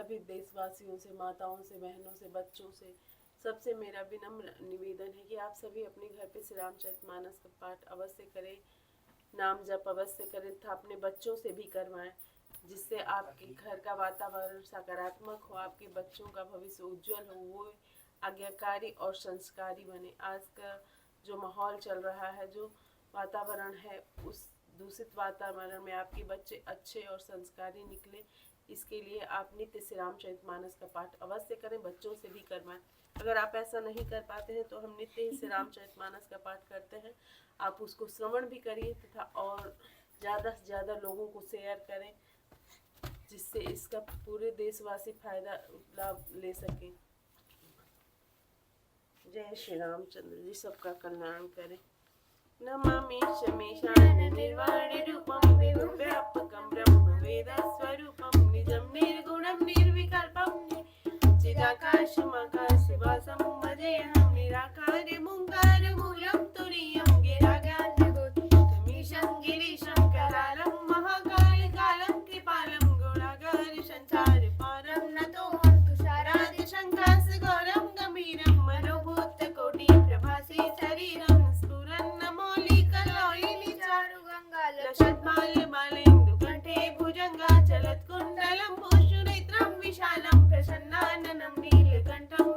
सभी देशवासियों से, माताओं से, बहनों से, बच्चों से, सबसे मेरा विनम्र निवेदन है कि आप सभी अपने घर पे श्री रामचरितमानस का पाठ अवश्य करें, नाम जप अवश्य करें तथा अपने बच्चों से भी करवाएं, जिससे आपके घर का वातावरण सकारात्मक हो, आपके बच्चों का भविष्य उज्जवल हो, वो आज्ञाकारी और संस्कारी बने। आज का जो माहौल चल रहा है, जो वातावरण है, उस दूषित वातावरण में आपके बच्चे अच्छे और संस्कारी निकले, इसके लिए आप नित्य श्री रामचरितमानस का पाठ अवश्य करें, बच्चों से भी करवाएं। अगर आप ऐसा नहीं कर पाते हैं तो हम नित्य ही श्री रामचरितमानस का पाठ करते हैं, आप उसको श्रवण भी करिए तथा और ज़्यादा से ज़्यादा लोगों को शेयर करें, जिससे इसका पूरे देशवासी फायदा लाभ ले सकें। जय श्री रामचंद्र जी, सबका कल्याण करें। नमामि शमेशान निर्वाण रूपम विभुव्यापकं ब्रह्म वेद स्वरूपम निजं निर्गुणं निर्विकल्पं चिदाकाशमाकाशवासं भजेऽहं निराकारमुङ्कारमूलं तुरीयं गिरागान्धगोत्रमीशं गिरीशं करालं महाकालकालं कृपालं गुणागार संसारपारं नतोऽहं तुषारादिशङ्कासगौरं गम्भीरं मनोभूतकोटिप्रभासी शरीरं लक्षद्माल्यमालेन्दुकण्ठे भुजङ्गा चलत्कुण्डलं भूषुनेत्रं विशालं प्रसन्नाननं नीलकण्ठं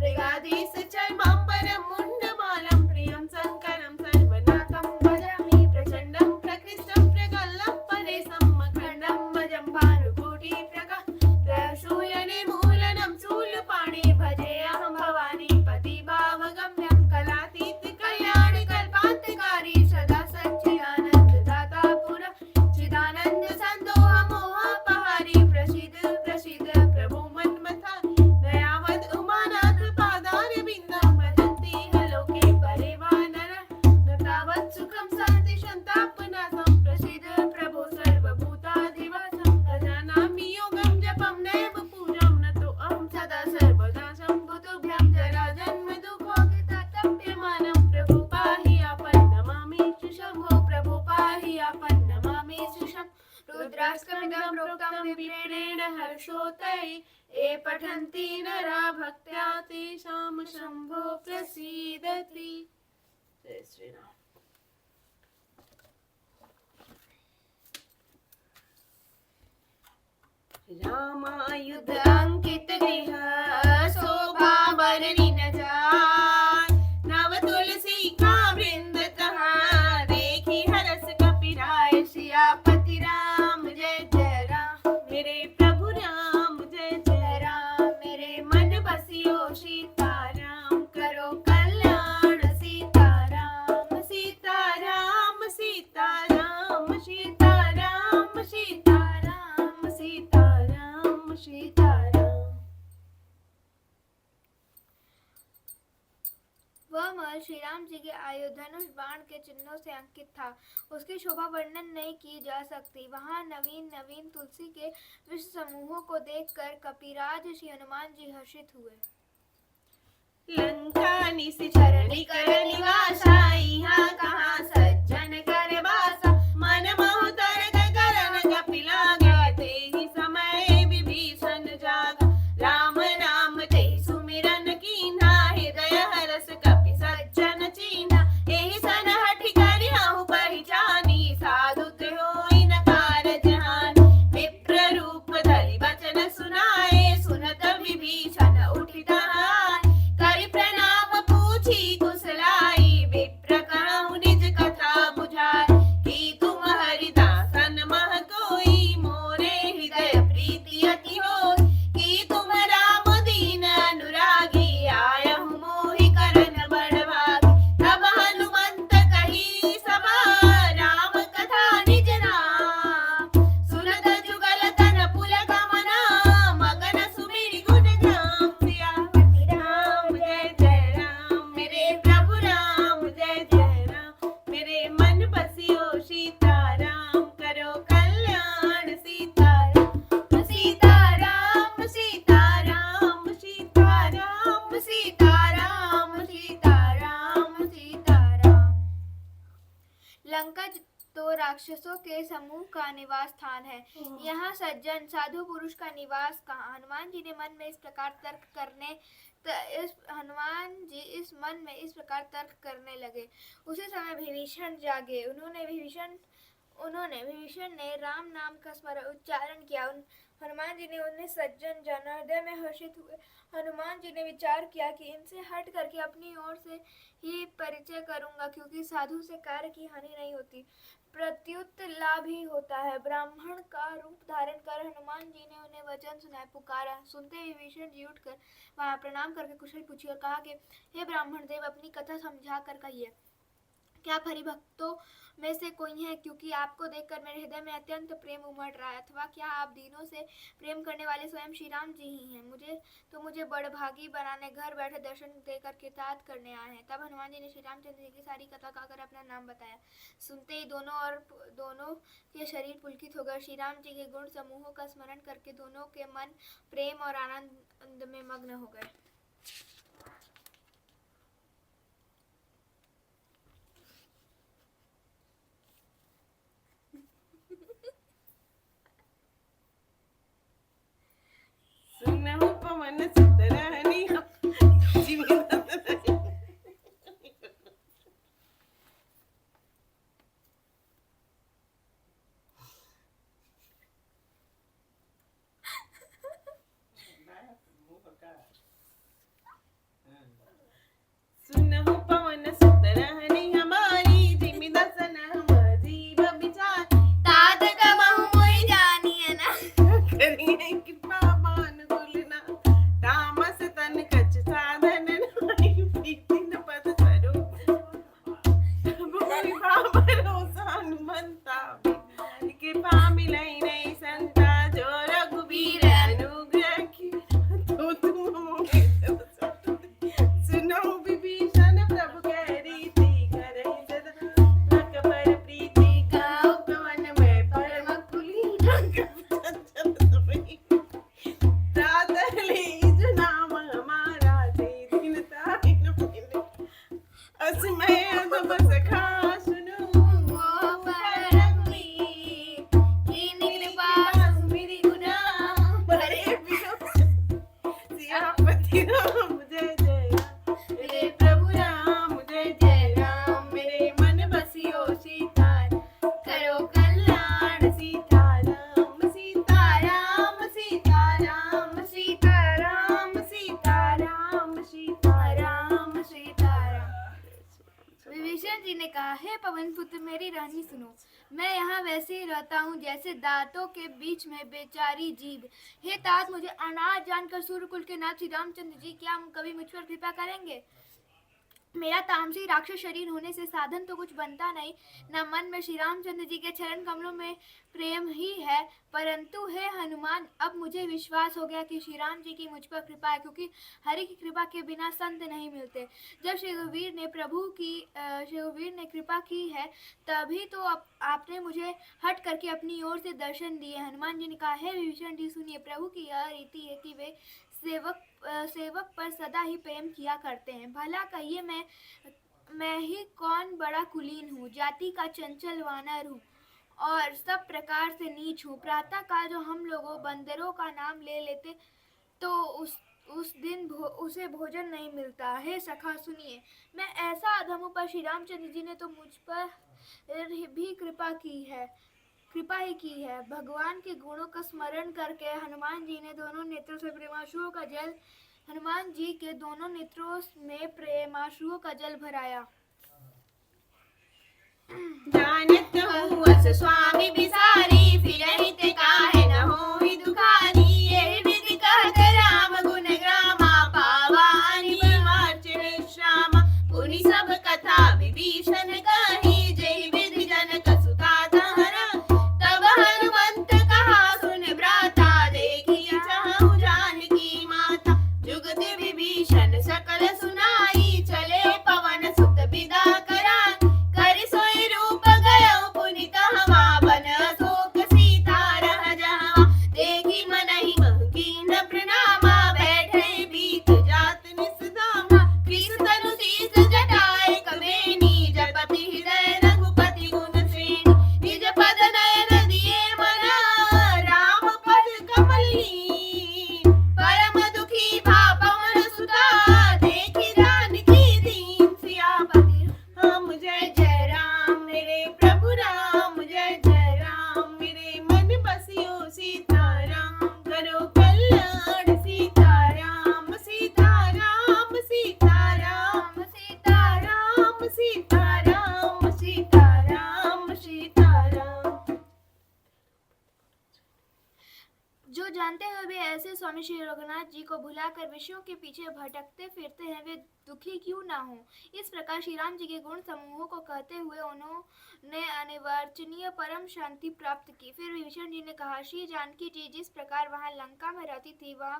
मृगाधीशचर्माम्बरं मुण्डमालं प्रियं शङ्करं सर्वनाथं भजामि प्रचण्डं प्रकृष्टं प्रगल्लं परेशं मकरन्दं भजं भानुकोटिप्रकाशूयने मूलनं शूलपाणि भजेऽहं भवानी पतिभावगम्यं कलातीत कल्याणकल्पान्तकारी सदा सच्चिदानन्ददाता पुरा चिदानन्द सन्दोह मोहपहारी प्रसीद प्रसीद प्रभु मन्मथा दयावद उमानाथ पादारविन्दं भजन्ति लोके परिवानर न तावत् सुखं शान्ति सन्तापनाशं प्रसीद प्रभु सर्वभूताधिवासं भजानामि योगं जपं नैव पूजं नतो अहं सदा सर्वदा शम्भुतुभ्यं जराजन्म दुःखोऽताप्यमानं प्रभु पाहि आपन् नमामि शम्भो प्रभु पाहि आपन् नमामि शम् रुद्राष्टकमिदं प्रोक्तं विप्रेण हर्षोत्तरै ये पठन्ति नरा भक्त्या तेषां शम्भो प्रसीदति। जय श्री राम। रामायुध अंकित गृह शोभा बरनी न जाय, नव तुलसी का वृंद तहाँ देखी हरस कपिराय। सियापति राम जय जय राम, मेरे प्रभु राम जय जय राम, मेरे मन बसियो सीताराम, करो कल्याण सीताराम सीताराम सीताराम सीताराम सीताराम सीताराम सीताराम। वह महल श्री राम जी के आयुधनुष बाण के चिन्हों से अंकित था। उसकी शोभा वर्णन नहीं की जा सकती। वहां नवीन नवीन तुलसी के विश्व समूहों को देखकर कपिराज श्री हनुमान जी हर्षित हुए। लंका निश्चरणी कर निवासा, यहाँ कहाँ सज्जन कर बासा। मन मोह तरग करन कपिलागा, तेहि समय विभीषण जागा। राम नाम तेहि सुमिरन कीन्हा, हृदय हरष कपि सज्जन चीन्हा। एहि सन हठि करिहु पहिचानी, साधु होई न कारज हानि। विप्र रूप धरि बचन सुनाए, सुनत विभीषण उठि तहाय। करि प्रणाम पूछी कुशलाई, विप्र कहु निज कथा बुझाई। के समूह का निवास स्थान है। यहाँ सज्जन साधु पुरुष का निवास कहाँ। हनुमान जी ने मन में इस प्रकार तर्क करने हनुमान जी इस मन में इस प्रकार तर्क करने लगे। उसी समय विभीषण जागे। विभीषण ने राम नाम का स्मरण उच्चारण किया। हनुमान जी ने उन्हें सज्जन जाना। हृदय में हर्षित हुए। हनुमान जी ने विचार किया कि इनसे हट करके अपनी ओर से ही परिचय करूंगा, क्योंकि साधु से कार्य की हानि नहीं होती, प्रत्युत लाभ ही होता है। ब्राह्मण का रूप धारण कर हनुमान जी ने उन्हें वचन सुनाए। पुकारा। सुनते ही विभीषण जी उठकर वहां प्रणाम करके कुशल पूछी और कहा कि हे ब्राह्मण देव, अपनी कथा समझा कर कहिए। क्या हरिभक्तों में से कोई है, क्योंकि आपको देखकर मेरे हृदय में अत्यंत प्रेम उमड़ रहा है। अथवा क्या आप दीनों से प्रेम करने वाले स्वयं श्री राम जी ही हैं? मुझे बड़भागी बनाने घर बैठे दर्शन देकर कृतार्थ करने आए हैं। तब हनुमान जी ने श्री रामचंद्र जी की सारी कथा कहकर अपना नाम बताया। सुनते ही दोनों के शरीर पुलकित हो गए। श्री राम जी के गुण समूहों का स्मरण करके दोनों के मन प्रेम और आनंद में मग्न हो गए। सुनहु पवन सुत रहनी सुनहु पवन सुत रहनी हमारी, जिमि दसन हम जीव विचार, तात कबहु मोहि जानिए न। करिए कृपा मानुकुल ना, तामस तन कछ साधन नाहि, प्रीति न पद स्वरूप तब मोहि भाव भरोसा हनुमंता, कृपा मिलई नहीं संता, जो रघुबीर अनुग्रह की, तो तुम मोहि सुनो विभीषण प्रभु कह रीति, करहि सदा लंक पर प्रीति, कहो पवन में परम कुलीन, चंचल सोई रात लीज नाम हमारा, से दिन ताहिन मिले, असमय अदब सखा सुनो मोह पर रघुवीर, कीन्ही कृपा सुमिरि गुना, बड़े सियापति राम जय जय राम, मेरे प्रभु राम जय जय राम, मेरे मन बसियो सीताराम, करो कल्याण सीताराम सीताराम सीताराम सीताराम सीताराम सीताराम सीताराम। विभीषण जी ने कहा, हे पवन पुत्र, मेरी रानी सुनो। मैं यहाँ वैसे ही रहता हूँ जैसे दांतों के बीच में बेचारी जीभ। हे तात, मुझे अनाथ जानकर सूर्यकुल के नाथ श्री रामचंद्र जी क्या कभी मुझ पर कृपा करेंगे? मेरा तामसी राक्षस शरीर होने से साधन तो कुछ बनता नहीं, न मन में श्री रामचंद्र जी के चरण कमलों में प्रेम ही है। परंतु हे हनुमान, अब मुझे विश्वास हो गया कि श्री राम जी की मुझ पर कृपा है, क्योंकि हरि की कृपा के बिना संत नहीं मिलते। जब श्री रघुवीर ने कृपा की है, तभी तो आपने मुझे हट करके अपनी ओर से दर्शन दिए। हनुमान जी ने कहा, हे विभीषण जी सुनिए, प्रभु की यह रीति है कि वे सेवक पर सदा ही प्रेम किया करते हैं। भला कहिए, मैं ही कौन बड़ा कुलीन हूँ, जाति का चंचल वानर हूँ और सब प्रकार से नीच हूँ। प्रातः काल जो हम लोगों बंदरों का नाम ले लेते तो उस दिन उसे भोजन नहीं मिलता। हे सखा सुनिए, मैं ऐसा अधम हूँ, पर श्री रामचंद्र जी ने तो मुझ पर भी कृपा ही की है। भगवान के गुणों का स्मरण करके हनुमान जी के दोनों नेत्रों में प्रेमाश्रुओं का जल भराया। जानत हूँ अस स्वामी बिसारी, फिरहित काहे न होहि दुखारी, यही विधि कहत राम गुण ग्रामा, पावा अनिब मार्चन श्यामा, पुनि सब कथा विभीषण कही, जय विधि जनक सुता धरा, तब हनुमंत कहा सुन भ्राता, देखी चाहु जानकी माता, जुगति विभीषण सकल सुनाई, चले पवन सुत बिदा कराई, करि सोई रूप गयो पुनि कहवा, बन जो जानते हुए भी ऐसे स्वामी श्री रघुनाथ जी को भुलाकर विषयों के पीछे भटकते फिरते हैं, वे दुखी क्यों ना हो। इस प्रकार श्री राम जी के गुण समूहों को कहते हुए उन्होंने अनिर्वचनीय परम शांति प्राप्त की। फिर विभीषण जी ने कहा, श्री जानकी जी जिस प्रकार वहां लंका में रहती थी वह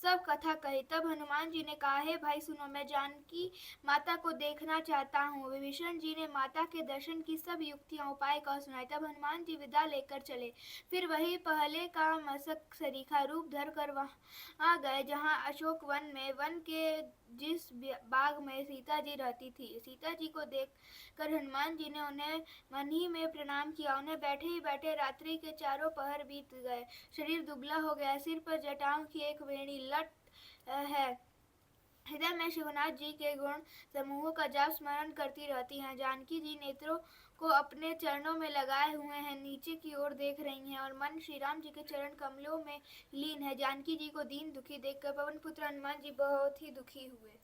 सब कथा कही। तब हनुमान जी ने कहा, हे भाई सुनो, मैं जानकी माता को देखना चाहता हूँ। विभीषण जी ने माता के दर्शन की सब युक्तियां उपाय कह सुनाई। तब हनुमान जी विदा लेकर चले। फिर वही पहले का मसक सरीखा रूप धर कर वहां गए जहां अशोक वन के जिस बाग में सीता जी रहती थी। सीता जी को देखकर हनुमान जी ने उन्हें मन ही में प्रणाम किया। उन्हें बैठे ही बैठे रात्रि के चारों पहर बीत गए। शरीर दुबला हो गया, सिर पर जटाओं की एक वेणी लट है। हृदय में शिवनाथ जी के गुण समूहों का जाप स्मरण करती रहती हैं। जानकी जी नेत्रों को अपने चरणों में लगाए हुए हैं, नीचे की ओर देख रही हैं और मन श्री राम जी के चरण कमलों में लीन है। जानकी जी को दीन दुखी देखकर पवन पुत्र हनुमान जी बहुत ही दुखी हुए।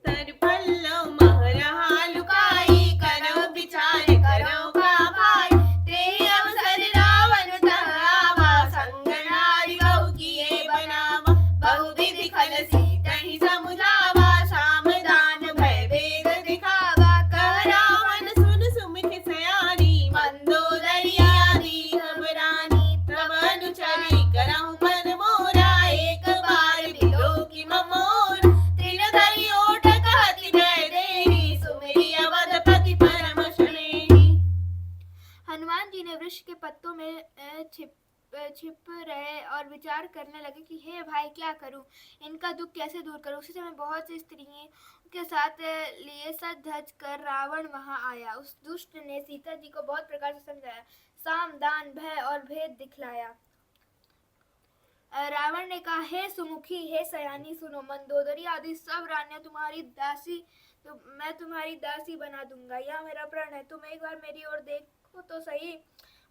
तर पल्लव महरहा लुकाई, करौ विचार करौ का भाई। तेहि अवसर रावण तह आवा, संग नारी बहु किए बनावा। बहुविधि खल सीतहि समुझावा, सामदान भय भेद दिखावा। कह रावण सुन सुमित सयानी, मंदोदरी आदि सब रानी। तब अनुचरी करहु मन मोरा, एक बार बिलोकी ममोर। तृणधरि ओठ कहति जय देहि, सुमिरि अवधपति परम स्नेही। हनुमान जी ने वृक्ष के पत्तों में छिप रहे और विचार करने लगे कि हे भाई, क्या करूं, इनका दुख कैसे दूर करूं। उसी समय बहुत सी स्त्रियों के साथ लिए सज धज कर रावण वहां आया। उस दुष्ट ने सीता जी को बहुत प्रकार से समझाया, साम दान भय और भेद दिखलाया। रावण ने कहा, हे सुमुखी, हे सयानी, सुनो, मंदोदरी आदि सब रानियां तुम्हारी दासी, तो मैं तुम्हारी दासी बना दूंगा। यह मेरा प्रण है, तुम एक बार मेरी ओर देखो तो सही।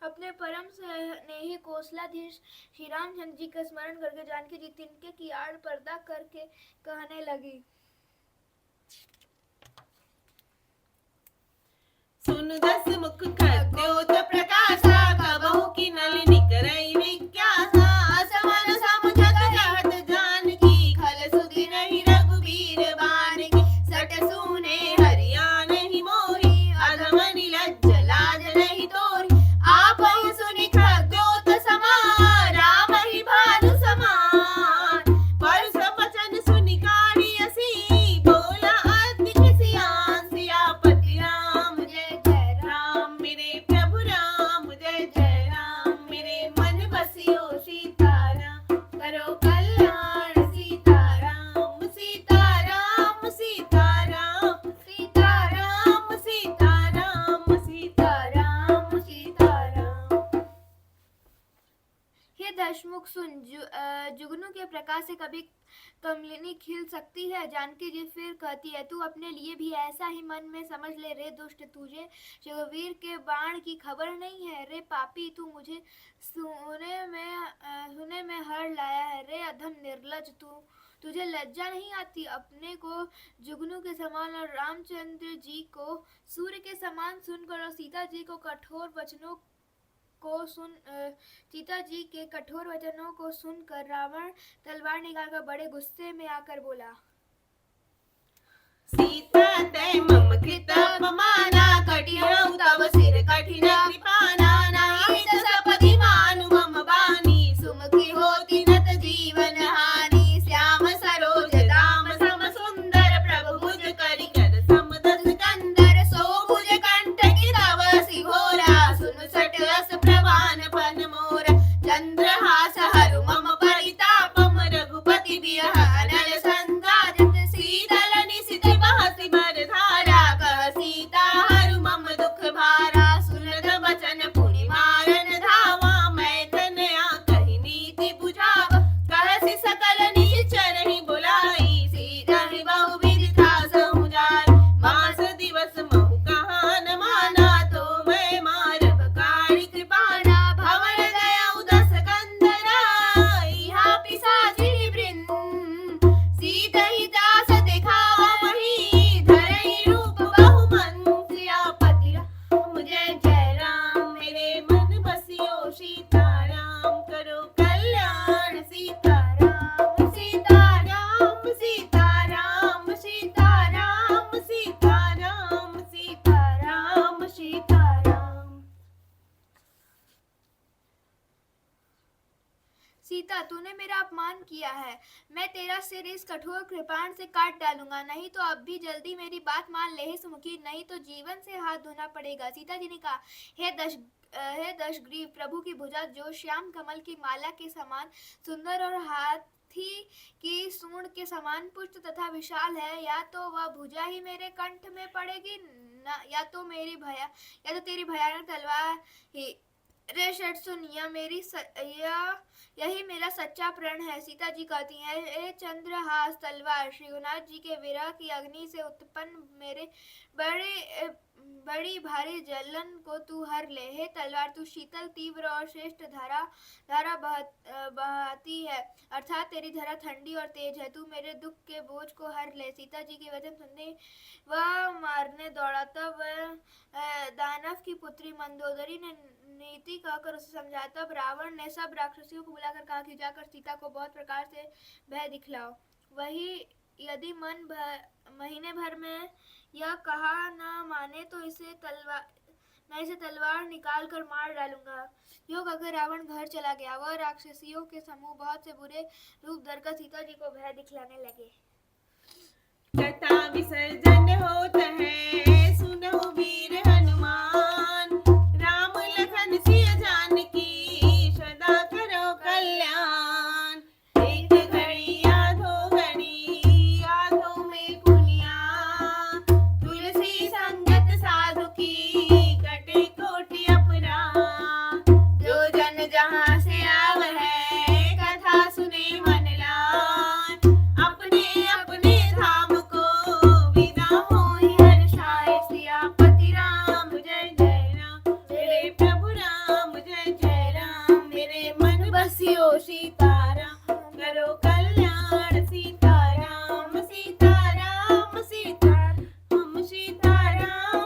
अपने परम स्नेही कौशलाधीश श्री रामचंद्र जी का स्मरण करके जानकी जी तिनके की आड़ पर्दा करके कहने लगी, सुन दस मुख खद्योत प्रकाशा, कबहु की नलिनी करई विज्ञासा। असमन समुझत जहत जानकी, खल सुधि नहीं रघुबीर बानकी। सट सूने हरिया नहीं मोही, अधमनि लज्ज लाज नहीं तोरी। आपहि सुनि खद्योत समान, रामहि भानु समान। परस वचन सुनि काढ़ी असी, बोला अति खिसियान। सियापति राम जय जय राम, मेरे प्रभु राम जय जय राम। मेरे मन बसियो सीताराम, करो कल्याण सीताराम। सीताराम सीताराम सीताराम सीताराम सीताराम सीताराम। हे दशमुख सुन, जुगनू के प्रकाश से कभी कमलिनी खिल सकती है। जानकी जी फिर कहती है, तू अपने लिए भी ऐसा ही मन में समझ ले रे दुष्ट। तुझे शिववीर के बाण की खबर नहीं है रे पापी। तू मुझे सुने में हर लाया है रे अधम निर्लज। तुझे लज्जा नहीं आती अपने को जुगनू के समान और रामचंद्र जी को सूर्य के समान सुनकर, और सीता जी के कठोर वचनों को सुनकर रावण तलवार निकालकर बड़े गुस्से में आकर बोला, सीता तै मम कृत अपमाना, कटिहउ तव सिर कठिन कृपाना। नाही दशपति मानु मम बानी, सुमुखी होती नत जीवन हानि। श्याम सरोज दाम सम सुंदर, प्रभु भुज करि कर सम दस कंदर। सो भुज कंठ की तव सिघोरा, सुन सट अस प्रवान पन मोरा। चंद्रहास हरु मम परितापम, रघुपति बियह अनल संताजत। शीतल निशित बहसि बर धारा, कह सीता हरु मम दुख भारा। सुन सीता, तूने मेरा अपमान किया है। मैं तेरा सिर इस कठोर कृपाण से काट डालूंगा, नहीं तो अब भी जल्दी मेरी बात मान ले हे सुमुखी, नहीं तो जीवन से हाथ धोना पड़ेगा। सीता जी ने कहा, हे दशग्रीव, प्रभु की भुजा जो श्याम कमल की माला के समान सुंदर और हाथी की सूंड के समान पुष्ट तथा विशाल है, या तो वह भुजा ही मेरे कंठ में पड़ेगी या तो तेरी भयानक तलवार ही। रे षट सुन, यही मेरा सच्चा प्रण है। सीता जी कहती हैं, ए चंद्रहास तलवार, श्री रघुनाथ जी के विरह की अग्नि से उत्पन्न मेरे बड़ी भारी जलन को तू हर ले। हे तलवार, तू शीतल, तीव्र और श्रेष्ठ धारा बहाती है, अर्थात तेरी धारा ठंडी और तेज है। तू मेरे दुख के बोझ को हर ले। सीता जी के वचन सुनने वह मारने दौड़ा, तब दानव की पुत्री मंदोदरी ने नीति कहकर उसे समझाया। तब रावण ने सब राक्षसियों को बुलाकर कहा कि जाकर सीता को बहुत प्रकार से भय दिखलाओ। वही यदि महीने भर में यह कहा न माने तो मैं इसे तलवार निकाल कर मार डालूंगा। यो कहकर रावण घर चला गया। वह राक्षसियों के समूह बहुत से बुरे रूप धरकर सीता जी को भय दिखलाने लगे। जटा विसर्जन होता है